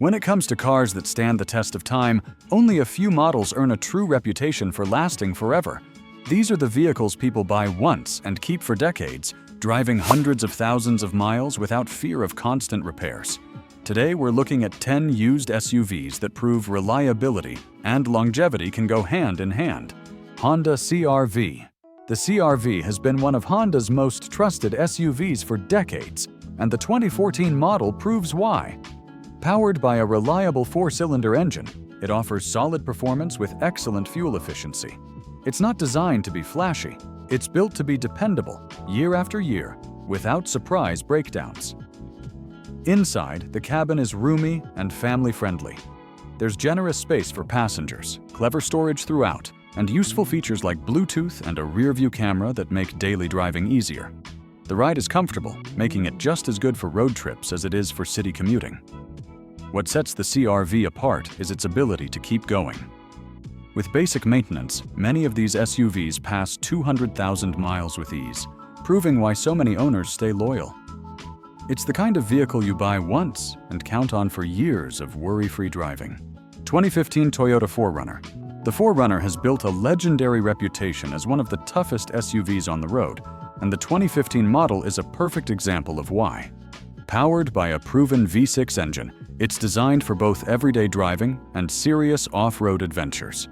When it comes to cars that stand the test of time, only a few models earn a true reputation for lasting forever. These are the vehicles people buy once and keep for decades, driving hundreds of thousands of miles without fear of constant repairs. Today, we're looking at 10 used SUVs that prove reliability and longevity can go hand in hand. Honda CR-V. The CR-V has been one of Honda's most trusted SUVs for decades, and the 2014 model proves why. Powered by a reliable 4-cylinder engine, it offers solid performance with excellent fuel efficiency. It's not designed to be flashy. It's built to be dependable, year after year, without surprise breakdowns. Inside, the cabin is roomy and family-friendly. There's generous space for passengers, clever storage throughout, and useful features like Bluetooth and a rear-view camera that make daily driving easier. The ride is comfortable, making it just as good for road trips as it is for city commuting. What sets the CR-V apart is its ability to keep going. With basic maintenance, many of these SUVs pass 200,000 miles with ease, proving why so many owners stay loyal. It's the kind of vehicle you buy once and count on for years of worry-free driving. 2015 Toyota 4Runner. The 4Runner has built a legendary reputation as one of the toughest SUVs on the road, and the 2015 model is a perfect example of why. Powered by a proven V6 engine, it's designed for both everyday driving and serious off-road adventures.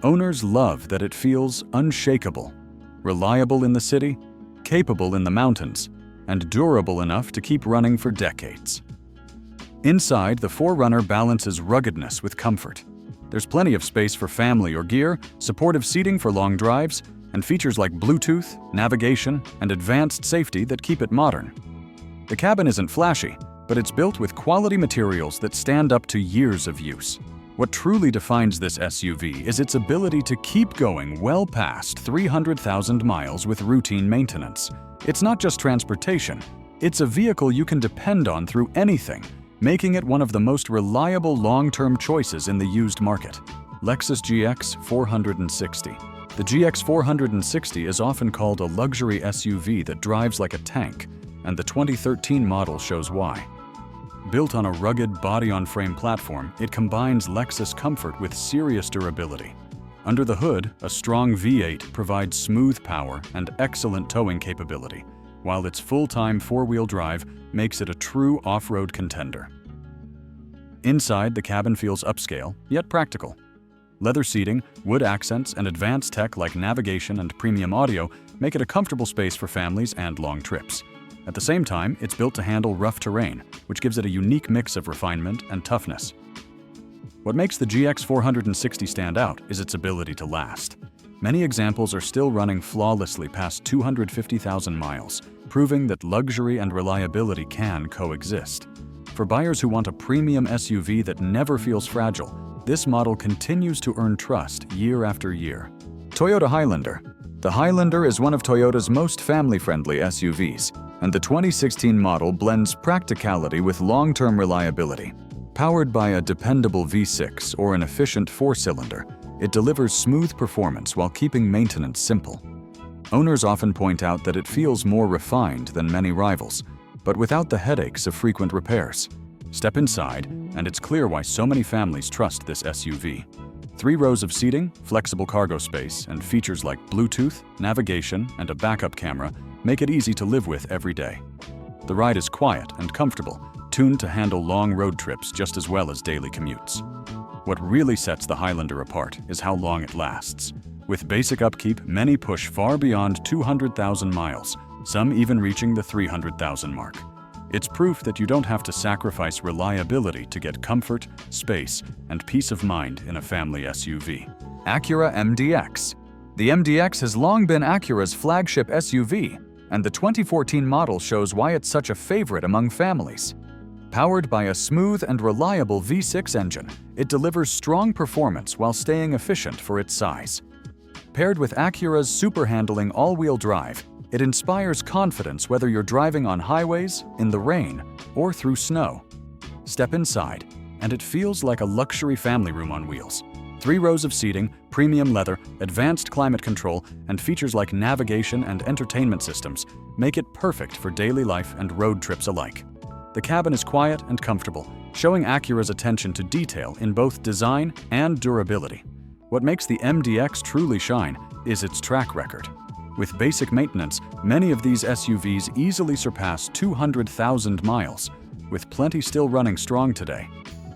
Owners love that it feels unshakable, reliable in the city, capable in the mountains, and durable enough to keep running for decades. Inside, the 4Runner balances ruggedness with comfort. There's plenty of space for family or gear, supportive seating for long drives, and features like Bluetooth, navigation, and advanced safety that keep it modern. The cabin isn't flashy, but it's built with quality materials that stand up to years of use. What truly defines this SUV is its ability to keep going well past 300,000 miles with routine maintenance. It's not just transportation, it's a vehicle you can depend on through anything, making it one of the most reliable long-term choices in the used market. Lexus GX 460. The GX 460 is often called a luxury SUV that drives like a tank, and the 2013 model shows why. Built on a rugged body-on-frame platform, it combines Lexus comfort with serious durability. Under the hood, a strong V8 provides smooth power and excellent towing capability, while its full-time four-wheel drive makes it a true off-road contender. Inside, the cabin feels upscale, yet practical. Leather seating, wood accents, and advanced tech like navigation and premium audio make it a comfortable space for families and long trips. At the same time, it's built to handle rough terrain, which gives it a unique mix of refinement and toughness. What makes the GX 460 stand out is its ability to last. Many examples are still running flawlessly past 250,000 miles, proving that luxury and reliability can coexist. For buyers who want a premium SUV that never feels fragile, this model continues to earn trust year after year. Toyota Highlander. The Highlander is one of Toyota's most family-friendly SUVs, and the 2016 model blends practicality with long-term reliability. Powered by a dependable V6 or an efficient 4-cylinder, it delivers smooth performance while keeping maintenance simple. Owners often point out that it feels more refined than many rivals, but without the headaches of frequent repairs. Step inside, and it's clear why so many families trust this SUV. 3 rows of seating, flexible cargo space, and features like Bluetooth, navigation, and a backup camera make it easy to live with every day. The ride is quiet and comfortable, tuned to handle long road trips just as well as daily commutes. What really sets the Highlander apart is how long it lasts. With basic upkeep, many push far beyond 200,000 miles, some even reaching the 300,000 mark. It's proof that you don't have to sacrifice reliability to get comfort, space, and peace of mind in a family SUV. Acura MDX. The MDX has long been Acura's flagship SUV, and the 2014 model shows why it's such a favorite among families. Powered by a smooth and reliable V6 engine, it delivers strong performance while staying efficient for its size. Paired with Acura's super-handling all-wheel drive, it inspires confidence whether you're driving on highways, in the rain, or through snow. Step inside, and it feels like a luxury family room on wheels. 3 rows of seating, premium leather, advanced climate control, and features like navigation and entertainment systems make it perfect for daily life and road trips alike. The cabin is quiet and comfortable, showing Acura's attention to detail in both design and durability. What makes the MDX truly shine is its track record. With basic maintenance, many of these SUVs easily surpass 200,000 miles, with plenty still running strong today.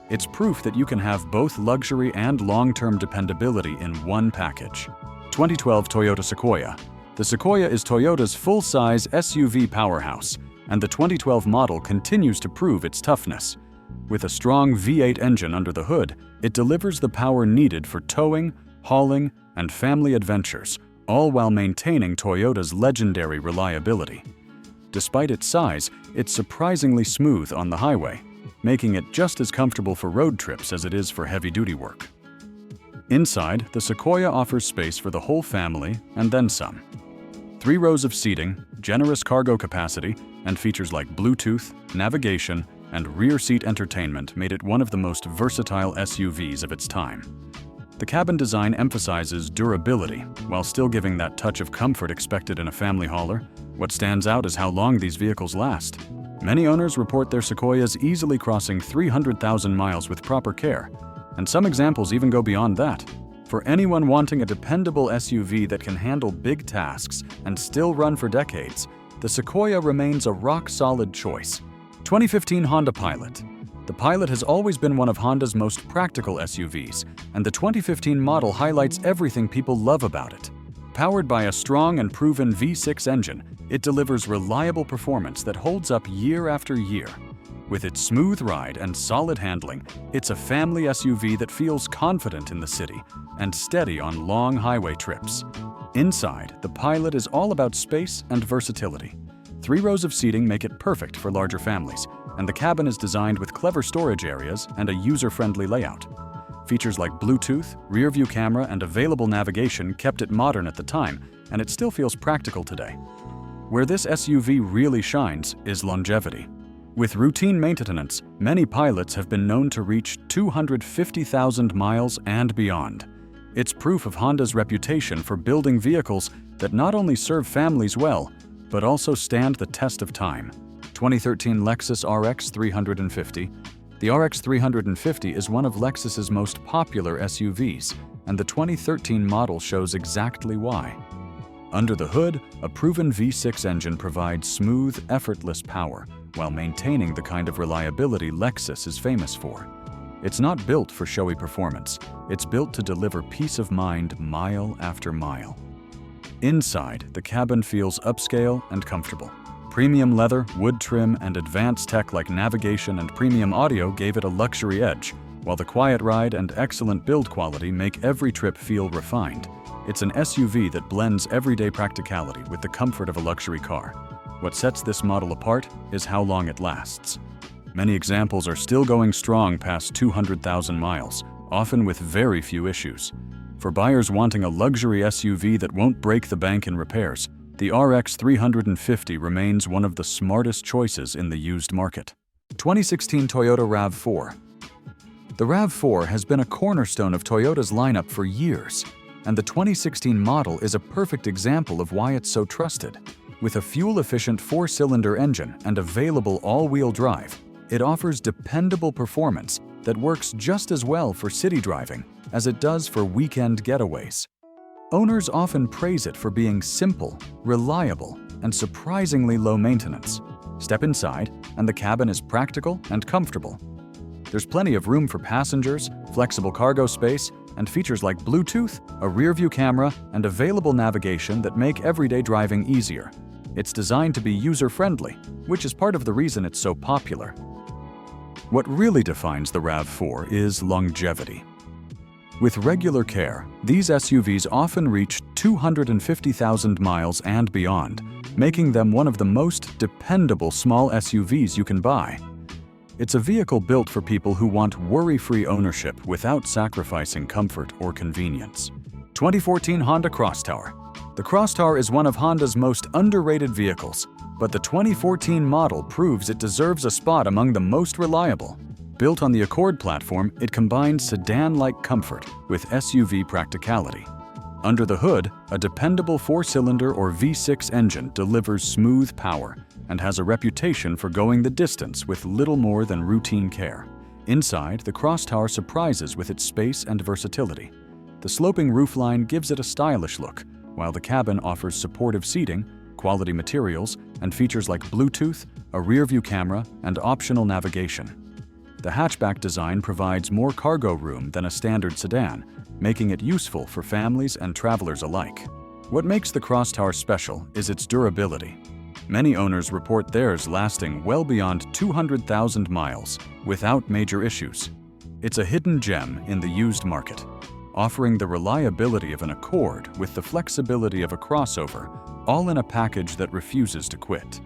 It's proof that you can have both luxury and long-term dependability in one package. 2012 Toyota Sequoia. The Sequoia is Toyota's full-size SUV powerhouse, and the 2012 model continues to prove its toughness. With a strong V8 engine under the hood, it delivers the power needed for towing, hauling, and family adventures, all while maintaining Toyota's legendary reliability. Despite its size, it's surprisingly smooth on the highway, making it just as comfortable for road trips as it is for heavy-duty work. Inside, the Sequoia offers space for the whole family and then some. 3 rows of seating, generous cargo capacity, and features like Bluetooth, navigation, and rear seat entertainment made it one of the most versatile SUVs of its time. The cabin design emphasizes durability while still giving that touch of comfort expected in a family hauler. What stands out is how long these vehicles last. Many owners report their Sequoias easily crossing 300,000 miles with proper care, and some examples even go beyond that. For anyone wanting a dependable SUV that can handle big tasks and still run for decades, the Sequoia remains a rock-solid choice. 2015 Honda Pilot. The Pilot has always been one of Honda's most practical SUVs, and the 2015 model highlights everything people love about it. Powered by a strong and proven V6 engine, it delivers reliable performance that holds up year after year. With its smooth ride and solid handling, it's a family SUV that feels confident in the city and steady on long highway trips. Inside, the Pilot is all about space and versatility. 3 rows of seating make it perfect for larger families, and the cabin is designed with clever storage areas and a user-friendly layout. Features like Bluetooth, rear-view camera, and available navigation kept it modern at the time, and it still feels practical today. Where this SUV really shines is longevity. With routine maintenance, many Pilots have been known to reach 250,000 miles and beyond. It's proof of Honda's reputation for building vehicles that not only serve families well, but also stand the test of time. 2013 Lexus RX 350. The RX 350 is one of Lexus's most popular SUVs, and the 2013 model shows exactly why. Under the hood, a proven V6 engine provides smooth, effortless power while maintaining the kind of reliability Lexus is famous for. It's not built for showy performance. It's built to deliver peace of mind mile after mile. Inside, the cabin feels upscale and comfortable. Premium leather, wood trim, and advanced tech like navigation and premium audio gave it a luxury edge, while the quiet ride and excellent build quality make every trip feel refined. It's an SUV that blends everyday practicality with the comfort of a luxury car. What sets this model apart is how long it lasts. Many examples are still going strong past 200,000 miles, often with very few issues. For buyers wanting a luxury SUV that won't break the bank in repairs, the RX 350 remains one of the smartest choices in the used market. 2016 Toyota RAV4. The RAV4 has been a cornerstone of Toyota's lineup for years, and the 2016 model is a perfect example of why it's so trusted. With a fuel-efficient 4-cylinder engine and available all-wheel drive, it offers dependable performance that works just as well for city driving as it does for weekend getaways. Owners often praise it for being simple, reliable, and surprisingly low maintenance. Step inside, and the cabin is practical and comfortable. There's plenty of room for passengers, flexible cargo space, and features like Bluetooth, a rear-view camera, and available navigation that make everyday driving easier. It's designed to be user-friendly, which is part of the reason it's so popular. What really defines the RAV4 is longevity. With regular care, these SUVs often reach 250,000 miles and beyond, making them one of the most dependable small SUVs you can buy. It's a vehicle built for people who want worry-free ownership without sacrificing comfort or convenience. 2014 Honda Crosstower. The Crosstower is one of Honda's most underrated vehicles, but the 2014 model proves it deserves a spot among the most reliable. Built on the Accord platform, it combines sedan-like comfort with SUV practicality. Under the hood, a dependable 4-cylinder or V6 engine delivers smooth power and has a reputation for going the distance with little more than routine care. Inside, the Crosstower surprises with its space and versatility. The sloping roofline gives it a stylish look, while the cabin offers supportive seating, quality materials, and features like Bluetooth, a rear-view camera, and optional navigation. The hatchback design provides more cargo room than a standard sedan, making it useful for families and travelers alike. What makes the Crosstower special is its durability. Many owners report theirs lasting well beyond 200,000 miles without major issues. It's a hidden gem in the used market, offering the reliability of an Accord with the flexibility of a crossover, all in a package that refuses to quit.